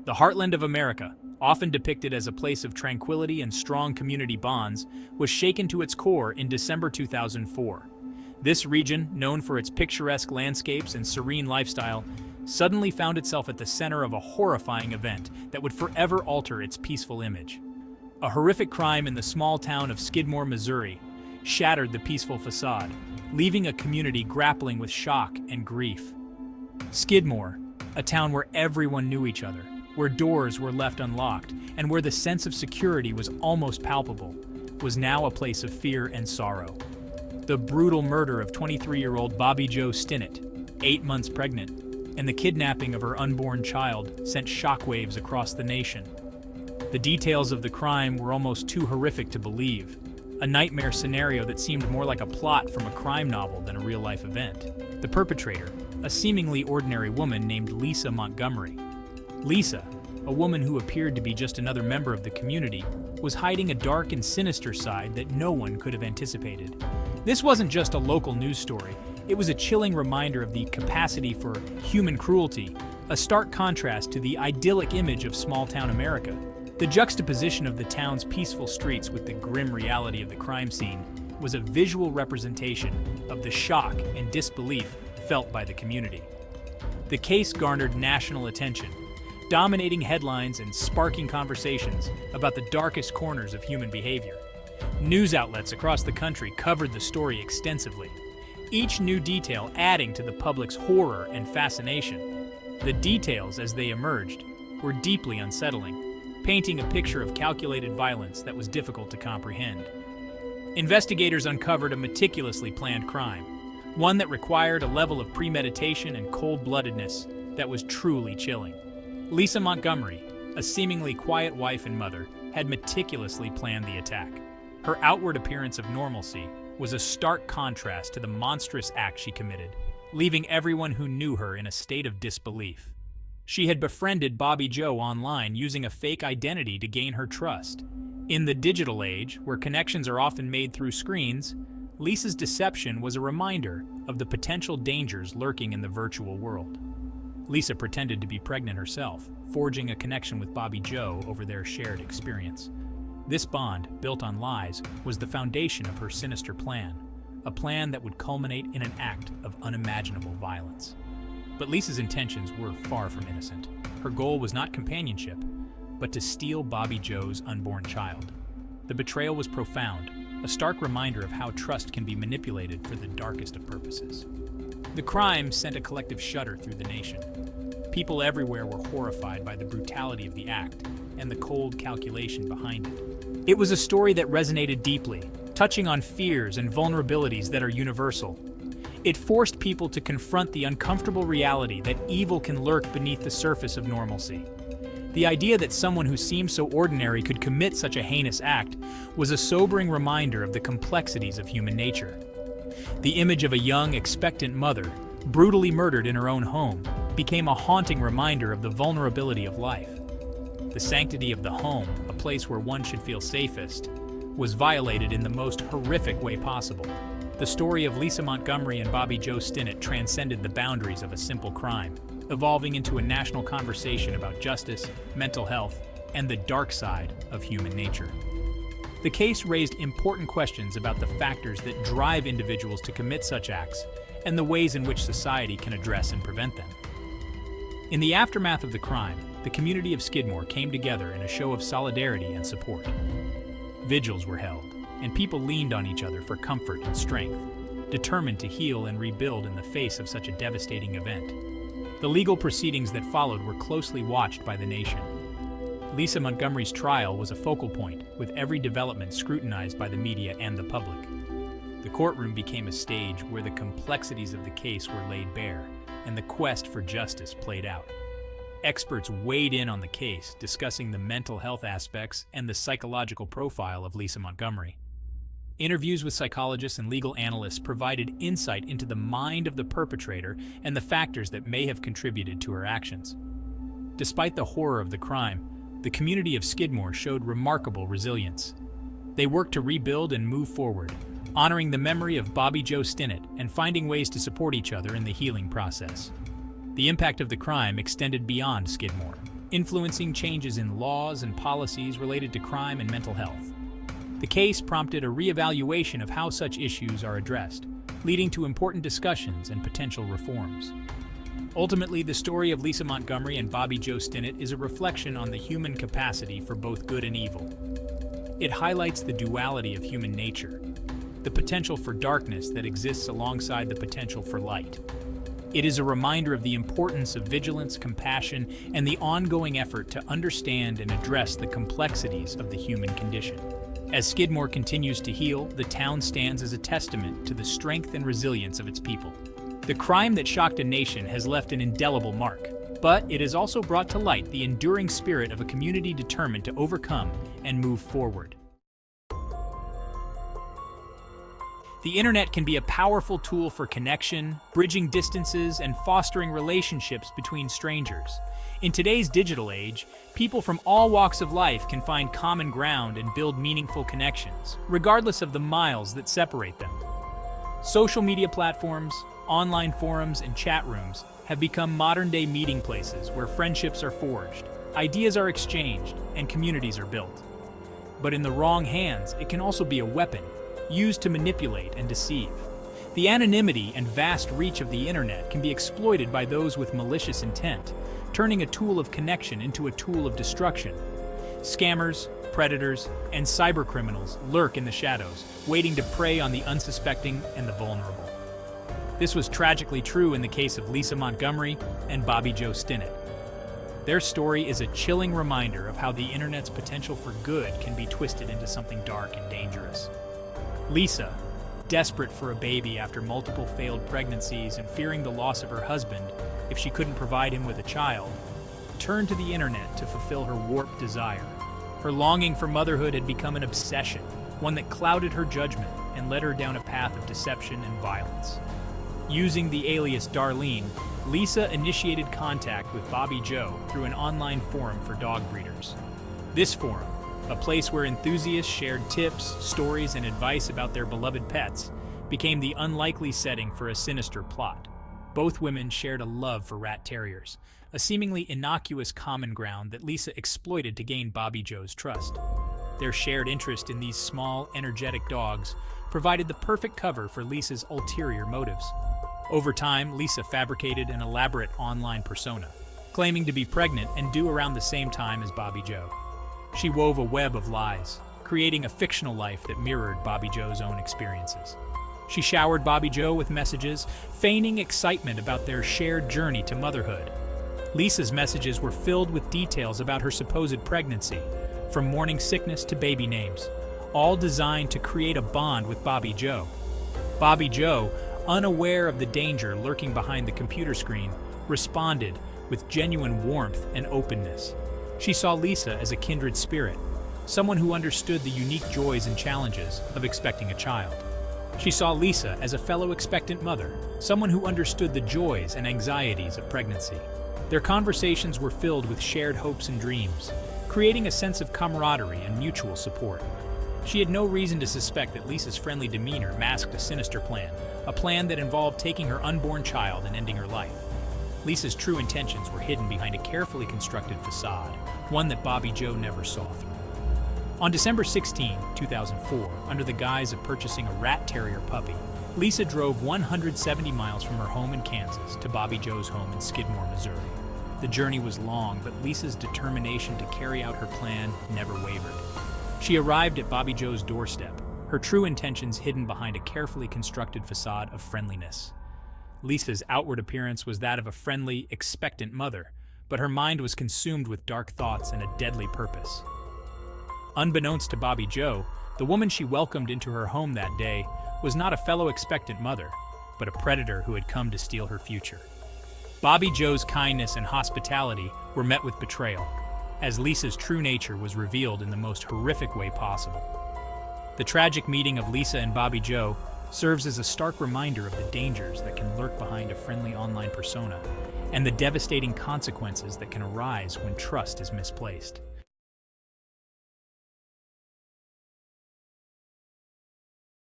The heartland of America, often depicted as a place of tranquility and strong community bonds, was shaken to its core in December 2004. This region, known for its picturesque landscapes and serene lifestyle, suddenly found itself at the center of a horrifying event that would forever alter its peaceful image. A horrific crime in the small town of Skidmore, Missouri, shattered the peaceful facade, leaving a community grappling with shock and grief. Skidmore, a town where everyone knew each other, where doors were left unlocked, and where the sense of security was almost palpable, was now a place of fear and sorrow. The brutal murder of 23-year-old Jo Stinette, 8 months pregnant, and the kidnapping of her unborn child sent shockwaves across the nation. The details of the crime were almost too horrific to believe, a nightmare scenario that seemed more like a plot from a crime novel than a real-life event. The perpetrator, a seemingly ordinary woman named Lisa Montgomery. Lisa, a woman who appeared to be just another member of the community, was hiding a dark and sinister side that no one could have anticipated. This wasn't just a local news story, it was a chilling reminder of the capacity for human cruelty, a stark contrast to the idyllic image of small-town America. The juxtaposition of the town's peaceful streets with the grim reality of the crime scene was a visual representation of the shock and disbelief felt by the community. The case garnered national attention, dominating headlines and sparking conversations about the darkest corners of human behavior. News outlets across the country covered the story extensively, each new detail adding to the public's horror and fascination. The details, as they emerged, were deeply unsettling, painting a picture of calculated violence that was difficult to comprehend. Investigators uncovered a meticulously planned crime, one that required a level of premeditation and cold-bloodedness that was truly chilling. Lisa Montgomery, a seemingly quiet wife and mother, had meticulously planned the attack. Her outward appearance of normalcy was a stark contrast to the monstrous act she committed, leaving everyone who knew her in a state of disbelief. She had befriended Jo online using a fake identity to gain her trust. In the digital age, where connections are often made through screens, Lisa's deception was a reminder of the potential dangers lurking in the virtual world. Lisa pretended to be pregnant herself, forging a connection with Jo over their shared experience. This bond, built on lies, was the foundation of her sinister plan, a plan that would culminate in an act of unimaginable violence. But Lisa's intentions were far from innocent. Her goal was not companionship, but to steal Jo's unborn child. The betrayal was profound, a stark reminder of how trust can be manipulated for the darkest of purposes. The crime sent a collective shudder through the nation. People everywhere were horrified by the brutality of the act and the cold calculation behind it. It was a story that resonated deeply, touching on fears and vulnerabilities that are universal. It forced people to confront the uncomfortable reality that evil can lurk beneath the surface of normalcy. The idea that someone who seemed so ordinary could commit such a heinous act was a sobering reminder of the complexities of human nature. The image of a young, expectant mother, brutally murdered in her own home, became a haunting reminder of the vulnerability of life. The sanctity of the home, a place where one should feel safest, was violated in the most horrific way possible. The story of Lisa Montgomery and Jo Stinette transcended the boundaries of a simple crime, evolving into a national conversation about justice, mental health, and the dark side of human nature. The case raised important questions about the factors that drive individuals to commit such acts and the ways in which society can address and prevent them. In the aftermath of the crime, the community of Skidmore came together in a show of solidarity and support. Vigils were held, and people leaned on each other for comfort and strength, determined to heal and rebuild in the face of such a devastating event. The legal proceedings that followed were closely watched by the nation. Lisa Montgomery's trial was a focal point, with every development scrutinized by the media and the public. The courtroom became a stage where the complexities of the case were laid bare, and the quest for justice played out. Experts weighed in on the case, discussing the mental health aspects and the psychological profile of Lisa Montgomery. Interviews with psychologists and legal analysts provided insight into the mind of the perpetrator and the factors that may have contributed to her actions. Despite the horror of the crime, the community of Skidmore showed remarkable resilience. They worked to rebuild and move forward, honoring the memory of Jo Stinette and finding ways to support each other in the healing process. The impact of the crime extended beyond Skidmore. influencing changes in laws and policies related to crime and mental health. The case prompted a reevaluation of how such issues are addressed, leading to important discussions and potential reforms. Ultimately, the story of Lisa Montgomery and Jo Stinette is a reflection on the human capacity for both good and evil. It highlights the duality of human nature, the potential for darkness that exists alongside the potential for light. It is a reminder of the importance of vigilance, compassion, and the ongoing effort to understand and address the complexities of the human condition. As Skidmore continues to heal, the town stands as a testament to the strength and resilience of its people. The crime that shocked a nation has left an indelible mark, but it has also brought to light the enduring spirit of a community determined to overcome and move forward. The internet can be a powerful tool for connection, bridging distances, and fostering relationships between strangers. In today's digital age, people from all walks of life can find common ground and build meaningful connections, regardless of the miles that separate them. Social media platforms, online forums, and chat rooms have become modern-day meeting places where friendships are forged, ideas are exchanged, and communities are built. But in the wrong hands, it can also be a weapon, used to manipulate and deceive. The anonymity and vast reach of the internet can be exploited by those with malicious intent, turning a tool of connection into a tool of destruction. Scammers, predators, and cybercriminals lurk in the shadows, waiting to prey on the unsuspecting and the vulnerable. This was tragically true in the case of Lisa Montgomery and Jo Stinette. Their story is a chilling reminder of how the internet's potential for good can be twisted into something dark and dangerous. Lisa, desperate for a baby after multiple failed pregnancies and fearing the loss of her husband if she couldn't provide him with a child, turned to the internet to fulfill her warped desire. Her longing for motherhood had become an obsession, one that clouded her judgment and led her down a path of deception and violence. Using the alias Darlene, Lisa initiated contact with Jo through an online forum for dog breeders. This forum, a place where enthusiasts shared tips, stories, and advice about their beloved pets, became the unlikely setting for a sinister plot. Both women shared a love for rat terriers, a seemingly innocuous common ground that Lisa exploited to gain Jo's trust. Their shared interest in these small, energetic dogs provided the perfect cover for Lisa's ulterior motives. Over time, Lisa fabricated an elaborate online persona, claiming to be pregnant and due around the same time as Jo. She wove a web of lies, creating a fictional life that mirrored Jo's own experiences. She showered Jo with messages, feigning excitement about their shared journey to motherhood. Lisa's messages were filled with details about her supposed pregnancy, from morning sickness to baby names, all designed to create a bond with Jo. Jo, unaware of the danger lurking behind the computer screen, responded with genuine warmth and openness. She saw Lisa as a kindred spirit, someone who understood the unique joys and challenges of expecting a child. She saw Lisa as a fellow expectant mother, someone who understood the joys and anxieties of pregnancy. Their conversations were filled with shared hopes and dreams, creating a sense of camaraderie and mutual support. She had no reason to suspect that Lisa's friendly demeanor masked a sinister plan, a plan that involved taking her unborn child and ending her life. Lisa's true intentions were hidden behind a carefully constructed facade, one that Jo never saw through. On December 16, 2004, under the guise of purchasing a rat terrier puppy, Lisa drove 170 miles from her home in Kansas to Jo's home in Skidmore, Missouri. The journey was long, but Lisa's determination to carry out her plan never wavered. She arrived at Jo's doorstep, her true intentions hidden behind a carefully constructed facade of friendliness. Lisa's outward appearance was that of a friendly, expectant mother, but her mind was consumed with dark thoughts and a deadly purpose. Unbeknownst to Jo, the woman she welcomed into her home that day was not a fellow expectant mother, but a predator who had come to steal her future. Jo's kindness and hospitality were met with betrayal, as Lisa's true nature was revealed in the most horrific way possible. The tragic meeting of Lisa and Jo serves as a stark reminder of the dangers that can lurk behind a friendly online persona and the devastating consequences that can arise when trust is misplaced.